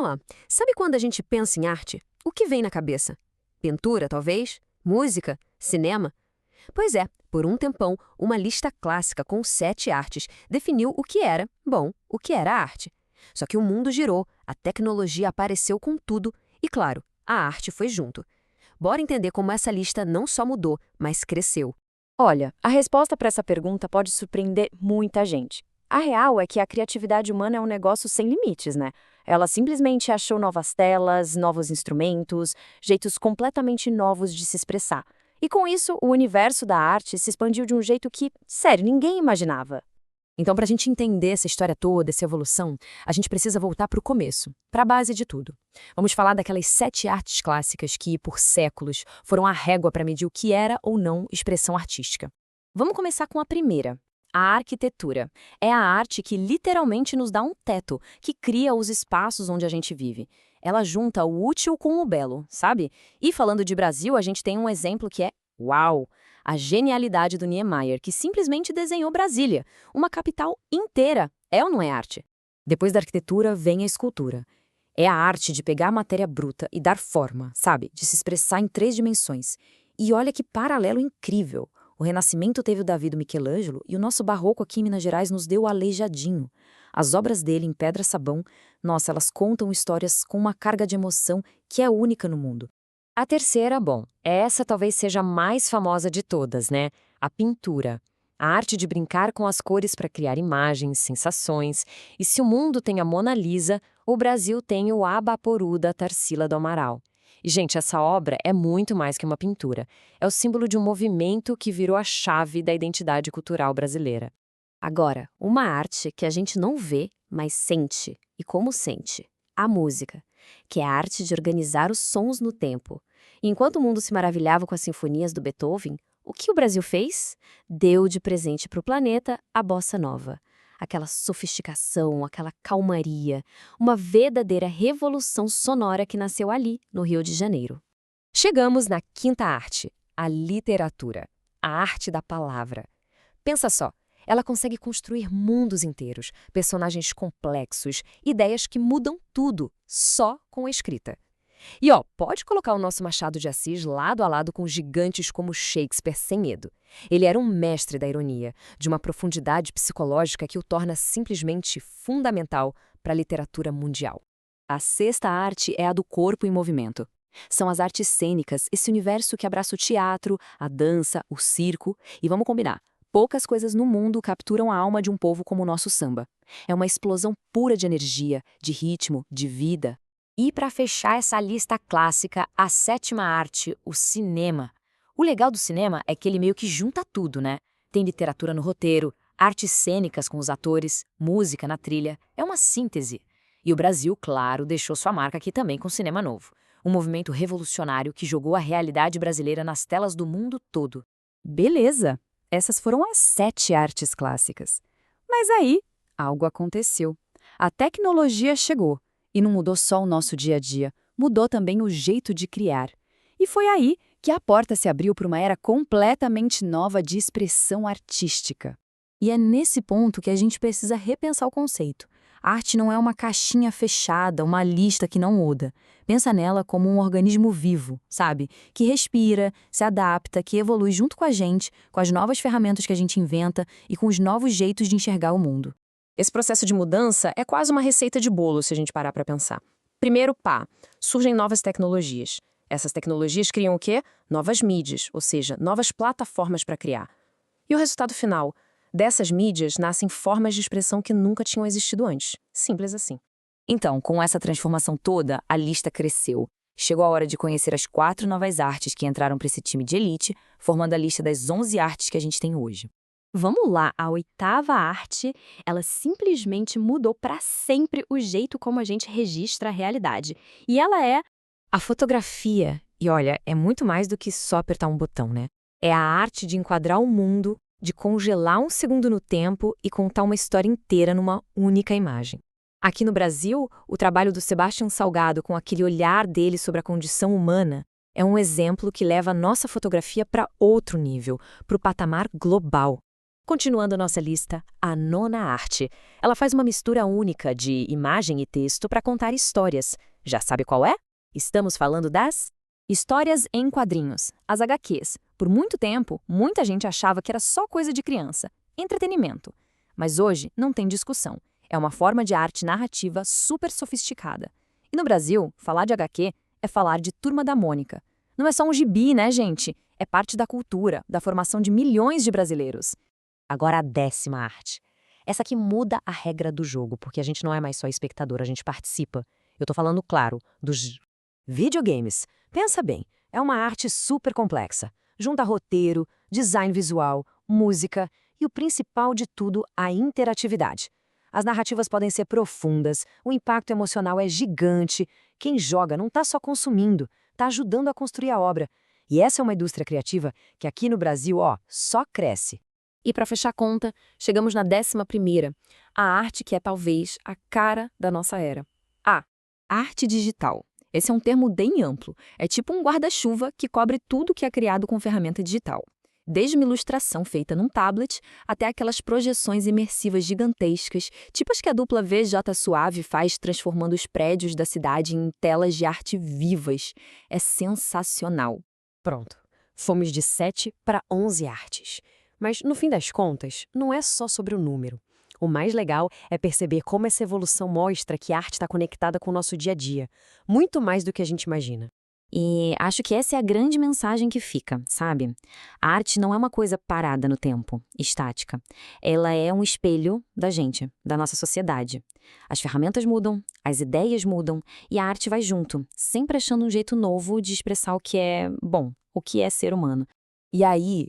Ó, sabe quando a gente pensa em arte? O que vem na cabeça? Pintura, talvez? Música? Cinema? Pois é, por um tempão, uma lista clássica com 7 artes definiu o que era, bom, o que era arte. Só que o mundo girou, a tecnologia apareceu com tudo e, claro, a arte foi junto. Bora entender como essa lista não só mudou, mas cresceu. Olha, a resposta para essa pergunta pode surpreender muita gente. A real é que a criatividade humana é um negócio sem limites, né? Ela simplesmente achou novas telas, novos instrumentos, jeitos completamente novos de se expressar. E com isso, o universo da arte se expandiu de um jeito que, sério, ninguém imaginava. Então, para a gente entender essa história toda, essa evolução, a gente precisa voltar para o começo, para a base de tudo. Vamos falar daquelas 7 artes clássicas que, por séculos, foram a régua para medir o que era ou não expressão artística. Vamos começar com a primeira, a arquitetura. É a arte que literalmente nos dá um teto, que cria os espaços onde a gente vive. Ela junta o útil com o belo, sabe? E falando de Brasil, a gente tem um exemplo que é uau! A genialidade do Niemeyer, que simplesmente desenhou Brasília, uma capital inteira. É ou não é arte? Depois da arquitetura vem a escultura. É a arte de pegar a matéria bruta e dar forma, sabe? De se expressar em 3 dimensões. E olha que paralelo incrível! O Renascimento teve o Davi do Michelangelo e o nosso Barroco aqui em Minas Gerais nos deu o Aleijadinho. As obras dele em pedra-sabão, nossa, elas contam histórias com uma carga de emoção que é única no mundo. A terceira, bom, essa talvez seja a mais famosa de todas, né? A pintura. A arte de brincar com as cores para criar imagens, sensações. E se o mundo tem a Mona Lisa, o Brasil tem o Abaporu da Tarsila do Amaral. E, gente, essa obra é muito mais que uma pintura. É o símbolo de um movimento que virou a chave da identidade cultural brasileira. Agora, uma arte que a gente não vê, mas sente. E como sente? A música, que é a arte de organizar os sons no tempo. E enquanto o mundo se maravilhava com as sinfonias do Beethoven, o que o Brasil fez? Deu de presente para o planeta a bossa nova. Aquela sofisticação, aquela calmaria, uma verdadeira revolução sonora que nasceu ali, no Rio de Janeiro. Chegamos na quinta arte, a literatura, a arte da palavra. Pensa só, ela consegue construir mundos inteiros, personagens complexos, ideias que mudam tudo, só com a escrita. E pode colocar o nosso Machado de Assis lado a lado com gigantes como Shakespeare sem medo. Ele era um mestre da ironia, de uma profundidade psicológica que o torna simplesmente fundamental para a literatura mundial. A sexta arte é a do corpo em movimento. São as artes cênicas, esse universo que abraça o teatro, a dança, o circo. E vamos combinar, poucas coisas no mundo capturam a alma de um povo como o nosso samba. É uma explosão pura de energia, de ritmo, de vida. E para fechar essa lista clássica, a sétima arte, o cinema. O legal do cinema é que ele meio que junta tudo, né? Tem literatura no roteiro, artes cênicas com os atores, música na trilha. É uma síntese. E o Brasil, claro, deixou sua marca aqui também com o Cinema Novo. Um movimento revolucionário que jogou a realidade brasileira nas telas do mundo todo. Beleza! Essas foram as 7 artes clássicas. Mas aí, algo aconteceu. A tecnologia chegou. E não mudou só o nosso dia a dia, mudou também o jeito de criar. E foi aí que a porta se abriu para uma era completamente nova de expressão artística. E é nesse ponto que a gente precisa repensar o conceito. A arte não é uma caixinha fechada, uma lista que não muda. Pensa nela como um organismo vivo, sabe? Que respira, se adapta, que evolui junto com a gente, com as novas ferramentas que a gente inventa e com os novos jeitos de enxergar o mundo. Esse processo de mudança é quase uma receita de bolo, se a gente parar para pensar. Primeiro, surgem novas tecnologias. Essas tecnologias criam o quê? Novas mídias, ou seja, novas plataformas para criar. E o resultado final? Dessas mídias nascem formas de expressão que nunca tinham existido antes. Simples assim. Então, com essa transformação toda, a lista cresceu. Chegou a hora de conhecer as 4 novas artes que entraram para esse time de elite, formando a lista das 11 artes que a gente tem hoje. Vamos lá, a 8ª arte, ela simplesmente mudou para sempre o jeito como a gente registra a realidade. E ela é a fotografia. E olha, é muito mais do que só apertar um botão, né? É a arte de enquadrar o mundo, de congelar um segundo no tempo e contar uma história inteira numa única imagem. Aqui no Brasil, o trabalho do Sebastião Salgado com aquele olhar dele sobre a condição humana é um exemplo que leva a nossa fotografia para outro nível, para o patamar global. Continuando nossa lista, a nona arte. Ela faz uma mistura única de imagem e texto para contar histórias. Já sabe qual é? Estamos falando das Histórias em quadrinhos, as HQs. Por muito tempo, muita gente achava que era só coisa de criança, entretenimento. Mas hoje não tem discussão. É uma forma de arte narrativa super sofisticada. E no Brasil, falar de HQ é falar de Turma da Mônica. Não é só um gibi, né, gente? É parte da cultura, da formação de milhões de brasileiros. Agora a 10ª arte. Essa aqui muda a regra do jogo, porque a gente não é mais só espectador, a gente participa. Eu tô falando, claro, dos videogames. Pensa bem, é uma arte super complexa. Junta roteiro, design visual, música e o principal de tudo, a interatividade. As narrativas podem ser profundas, o impacto emocional é gigante. Quem joga não está só consumindo, está ajudando a construir a obra. E essa é uma indústria criativa que aqui no Brasil, só cresce. E para fechar a conta, chegamos na 11ª, a arte que é talvez a cara da nossa era. A arte digital. Esse é um termo bem amplo. É tipo um guarda-chuva que cobre tudo que é criado com ferramenta digital. Desde uma ilustração feita num tablet até aquelas projeções imersivas gigantescas, tipo as que a dupla VJ Suave faz transformando os prédios da cidade em telas de arte vivas. É sensacional. Pronto, fomos de 7 para 11 artes. Mas, no fim das contas, não é só sobre o número. O mais legal é perceber como essa evolução mostra que a arte está conectada com o nosso dia a dia, muito mais do que a gente imagina. E acho que essa é a grande mensagem que fica, sabe? A arte não é uma coisa parada no tempo, estática. Ela é um espelho da gente, da nossa sociedade. As ferramentas mudam, as ideias mudam e a arte vai junto, sempre achando um jeito novo de expressar o que é bom, o que é ser humano. E aí,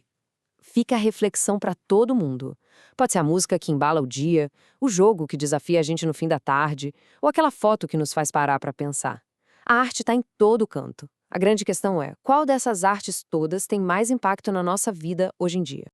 fica a reflexão para todo mundo. Pode ser a música que embala o dia, o jogo que desafia a gente no fim da tarde, ou aquela foto que nos faz parar para pensar. A arte está em todo canto. A grande questão é, qual dessas artes todas tem mais impacto na nossa vida hoje em dia?